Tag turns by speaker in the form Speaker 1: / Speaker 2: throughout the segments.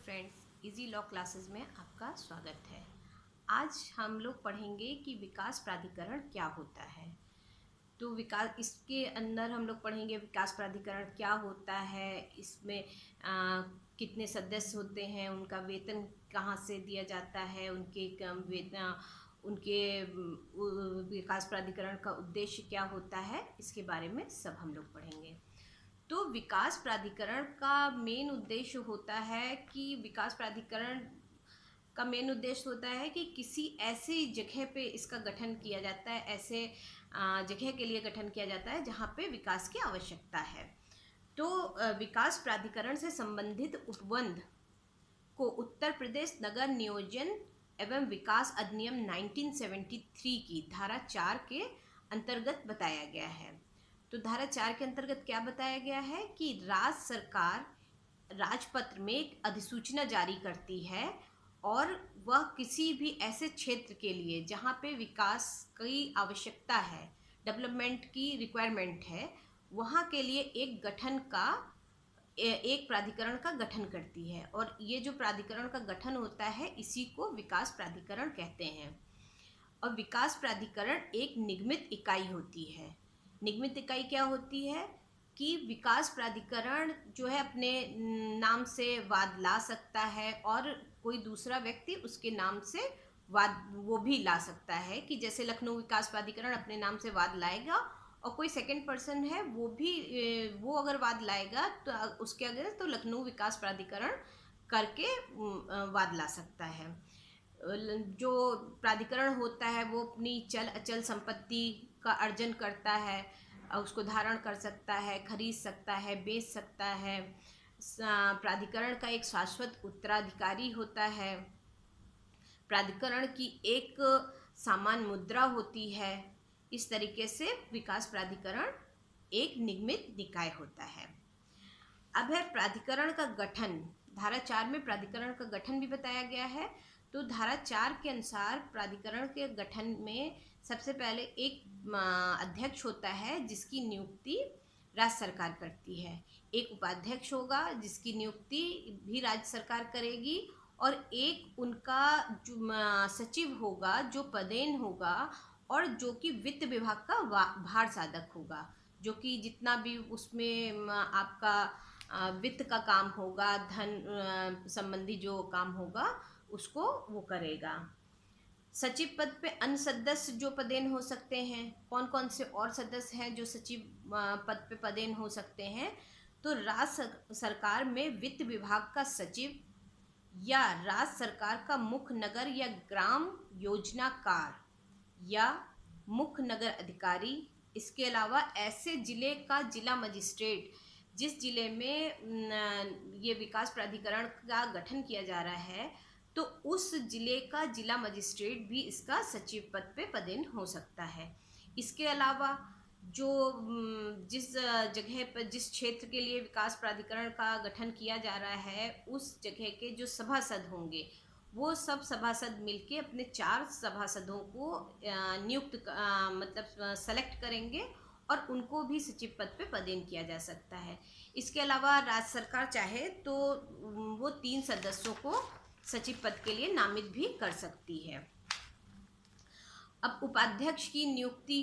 Speaker 1: Friends, easy law classes में आपका स्वागत है। आज हम लोग पढ़ेंगे कि विकास प्राधिकरण क्या होता है। तो विकास इसके अंदर हम लोग पढ़ेंगे विकास प्राधिकरण क्या होता है, इसमें कितने सदस्य होते हैं, उनका वेतन कहाँ से दिया जाता है, उनके विकास प्राधिकरण का उद्देश्य क्या होता है, इसके बारे में सब हम लोग पढ़ेंगे। तो विकास प्राधिकरण का मेन उद्देश्य होता है कि विकास प्राधिकरण का मेन उद्देश्य होता है कि किसी ऐसी जगह पे इसका गठन किया जाता है, ऐसे जगह के लिए गठन किया जाता है जहाँ पे विकास की आवश्यकता है। तो विकास प्राधिकरण से संबंधित उपबंध को उत्तर प्रदेश नगर नियोजन एवं विकास अधिनियम 1973 की धारा 4 के अंतर्गत बताया गया है। तो धारा 4 के अंतर्गत क्या बताया गया है कि राज्य सरकार राजपत्र में एक अधिसूचना जारी करती है और वह किसी भी ऐसे क्षेत्र के लिए जहाँ पे विकास की आवश्यकता है, डेवलपमेंट की रिक्वायरमेंट है, वहाँ के लिए एक प्राधिकरण का गठन करती है। और ये जो प्राधिकरण का गठन होता है इसी को विकास प्राधिकरण कहते हैं। और विकास प्राधिकरण एक निगमित इकाई होती है। निगमित इकाई क्या होती है कि विकास प्राधिकरण जो है अपने नाम से वाद ला सकता है और कोई दूसरा व्यक्ति उसके नाम से वाद वो भी ला सकता है। कि जैसे लखनऊ विकास प्राधिकरण अपने नाम से वाद लाएगा और कोई सेकंड पर्सन है वो अगर वाद लाएगा तो उसके अगेंस्ट तो लखनऊ विकास प्राधिकरण करके वाद ला सकता है। जो प्राधिकरण होता है वो अपनी चल अचल संपत्ति का अर्जन करता है, उसको धारण कर सकता है, खरीद सकता है, बेच सकता है। प्राधिकरण का एक शाश्वत उत्तराधिकारी होता है। प्राधिकरण की एक सामान्य मुद्रा होती है। इस तरीके से विकास प्राधिकरण एक निगमित निकाय होता है। अब है प्राधिकरण का गठन। धारा 4 में प्राधिकरण का गठन भी बताया गया है। तो धारा 4 के अनुसार प्राधिकरण के गठन में सबसे पहले एक अध्यक्ष होता है जिसकी नियुक्ति राज्य सरकार करती है। एक उपाध्यक्ष होगा जिसकी नियुक्ति भी राज्य सरकार करेगी और एक उनका सचिव होगा जो पदेन होगा और जो कि वित्त विभाग का भार साधक होगा, जो कि जितना भी उसमें आपका वित्त का काम होगा, धन संबंधी जो काम होगा उसको वो करेगा। सचिव पद पे अन्य सदस्य जो पदेन हो सकते हैं, कौन कौन से और सदस्य हैं जो सचिव पद पे पदेन हो सकते हैं? तो राज्य सरकार में वित्त विभाग का सचिव या राज्य सरकार का मुख्य नगर या ग्राम योजनाकार या मुख्य नगर अधिकारी। इसके अलावा ऐसे जिले का जिला मजिस्ट्रेट, जिस जिले में ये विकास प्राधिकरण का गठन किया जा रहा है तो उस जिले का जिला मजिस्ट्रेट भी इसका सचिव पद पे पदेन हो सकता है। इसके अलावा जो जिस जगह पर जिस क्षेत्र के लिए विकास प्राधिकरण का गठन किया जा रहा है उस जगह के जो सभासद होंगे वो सब सभासद मिलके अपने 4 सभासदों को नियुक्त मतलब सेलेक्ट करेंगे और उनको भी सचिव पद पे पदेन किया जा सकता है। इसके अलावा राज्य सरकार चाहे तो वो 3 सदस्यों को सचिव पद के लिए नामित भी कर सकती है। अब उपाध्यक्ष की नियुक्ति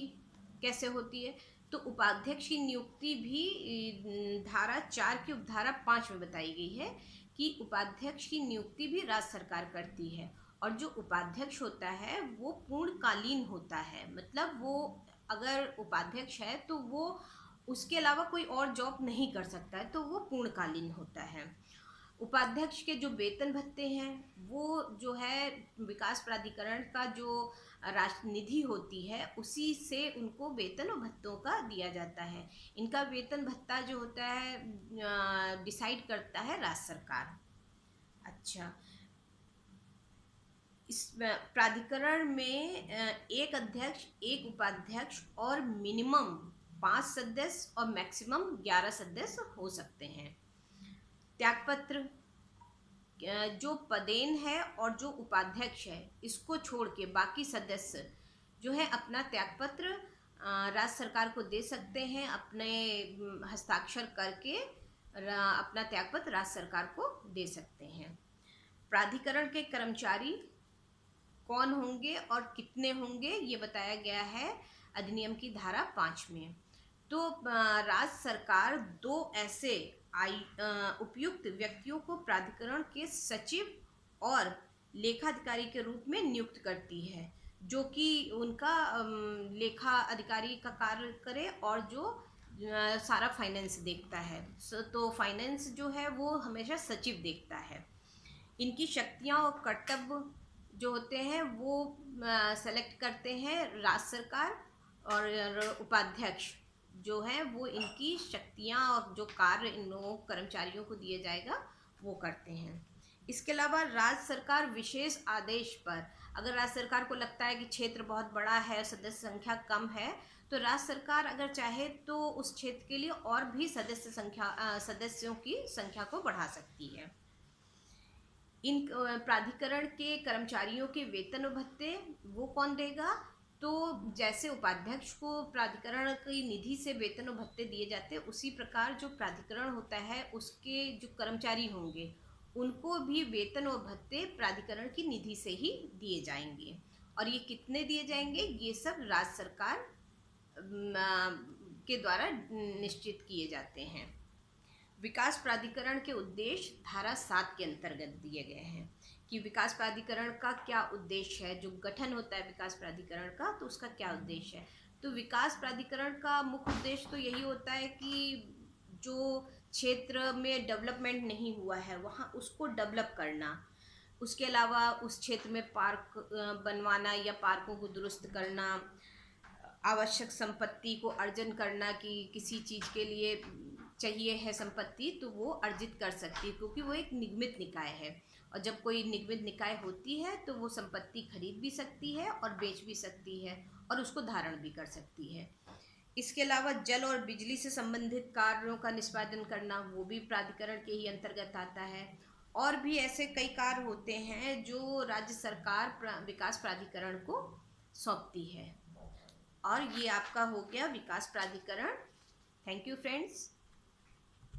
Speaker 1: कैसे होती है? तो उपाध्यक्ष की नियुक्ति भी धारा 4 की उपधारा 5 में बताई गई है कि उपाध्यक्ष की नियुक्ति भी राज्य सरकार करती है। और जो उपाध्यक्ष होता है वो पूर्णकालीन होता है, मतलब वो अगर उपाध्यक्ष है तो वो उसके अलावा कोई और जॉब नहीं कर सकता है, तो वो पूर्णकालीन होता है। उपाध्यक्ष के जो वेतन भत्ते हैं वो जो है विकास प्राधिकरण का जो राजनिधि होती है उसी से उनको वेतन और भत्तों का दिया जाता है। इनका वेतन भत्ता जो होता है डिसाइड करता है राज्य सरकार। अच्छा, इस प्राधिकरण में एक अध्यक्ष, एक उपाध्यक्ष और मिनिमम 5 सदस्य और मैक्सिमम 11 सदस्य हो सकते हैं। त्यागपत्र, जो पदेन है और जो उपाध्यक्ष है इसको छोड़ के बाकी सदस्य जो है अपना त्यागपत्र राज्य सरकार को दे सकते हैं, अपने हस्ताक्षर करके अपना त्यागपत्र राज्य सरकार को दे सकते हैं। प्राधिकरण के कर्मचारी कौन होंगे और कितने होंगे ये बताया गया है अधिनियम की धारा 5 में। तो राज्य सरकार दो ऐसे उपयुक्त व्यक्तियों को प्राधिकरण के सचिव और लेखाधिकारी के रूप में नियुक्त करती है, जो कि उनका लेखा अधिकारी का कार्य करे और जो सारा फाइनेंस देखता है। तो फाइनेंस जो है वो हमेशा सचिव देखता है। इनकी शक्तियां और कर्तव्य जो होते हैं वो सेलेक्ट करते हैं राज्य सरकार, और उपाध्यक्ष जो है वो इनकी शक्तियां और जो कार्य इन लोगों कर्मचारियों को दिए जाएगा वो करते हैं। इसके अलावा राज्य सरकार विशेष आदेश पर, अगर राज्य सरकार को लगता है कि क्षेत्र बहुत बड़ा है, सदस्य संख्या कम है, तो राज्य सरकार अगर चाहे तो उस क्षेत्र के लिए और भी सदस्यों की संख्या को बढ़ा सकती है। इन प्राधिकरण के कर्मचारियों के वेतन और भत्ते वो कौन देगा? तो जैसे उपाध्यक्ष को प्राधिकरण की निधि से वेतन और भत्ते दिए जाते हैं, उसी प्रकार जो प्राधिकरण होता है उसके जो कर्मचारी होंगे उनको भी वेतन और भत्ते प्राधिकरण की निधि से ही दिए जाएंगे। और ये कितने दिए जाएंगे, ये सब राज्य सरकार के द्वारा निश्चित किए जाते हैं। विकास प्राधिकरण के उद्देश्य धारा 7 के अंतर्गत दिए गए हैं कि विकास प्राधिकरण का क्या उद्देश्य है, जो गठन होता है विकास प्राधिकरण का, तो उसका क्या उद्देश्य है। तो विकास प्राधिकरण का मुख्य उद्देश्य तो यही होता है कि जो क्षेत्र में डेवलपमेंट नहीं हुआ है वहाँ उसको डेवलप करना, उसके अलावा उस क्षेत्र में पार्क बनवाना या पार्कों को दुरुस्त करना, आवश्यक संपत्ति को अर्जन करना कि किसी चीज़ के लिए चाहिए है संपत्ति तो वो अर्जित कर सकती है, क्योंकि वो एक निगमित निकाय है। और जब कोई निगमित निकाय होती है तो वो संपत्ति खरीद भी सकती है और बेच भी सकती है और उसको धारण भी कर सकती है। इसके अलावा जल और बिजली से संबंधित कार्यों का निष्पादन करना वो भी प्राधिकरण के ही अंतर्गत आता है। और भी ऐसे कई कार्य होते हैं जो राज्य सरकार विकास प्राधिकरण को सौंपती है। और ये आपका हो गया विकास प्राधिकरण। Thank you friends.